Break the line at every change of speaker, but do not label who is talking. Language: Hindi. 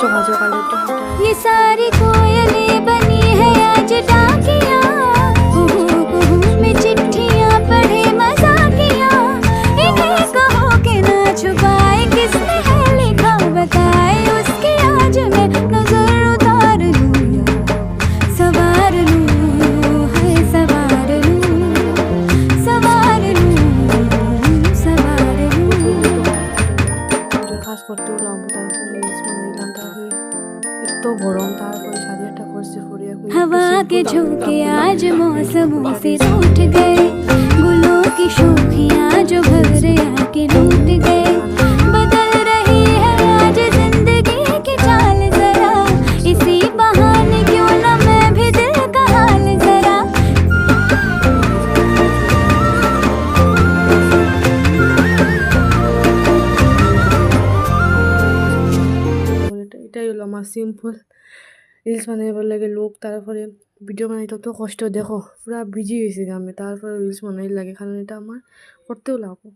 সকালে একটু হাঁটা।
ये सारी कोयलें बनी है आज डाकियाँ, कुहू कुहू में चिट्ठियाँ पढ़े मजाकियाँ, इन्हें कहो कि ना छुपाए किसने है लिखा बताए, उसकी आज मैं नजर उतार लूँ या सवार लूँ, है सवार लूँ, सवार लूँ, सवार लूँ।
কাজ করতে হলাম, তারপরে রিলস বানাইলাম, তারপরে এত গরম, তারপরে সাড়ে আটটা করছে ফরিয়া কই
हवा के झोंके आज मौसमों से रूठ गए, गुलों की शोखियाँ जो घर आके लूट गए, बदल रही है आज जिंदगी की चाल जरा, इसी बहाने क्यों ना मैं भी दिल का हाल जरा।
এটাই হলো আমার সিম্পল রিলস বানাইবার লাগে লোক। তারপরে ভিডিও বানাইতে তো কষ্ট, দেখো পুরা বিজি হয়েছি আমি, তারপরে রিলস বানাই লাগে, কারণ এটা আমার করতেও লাগবো।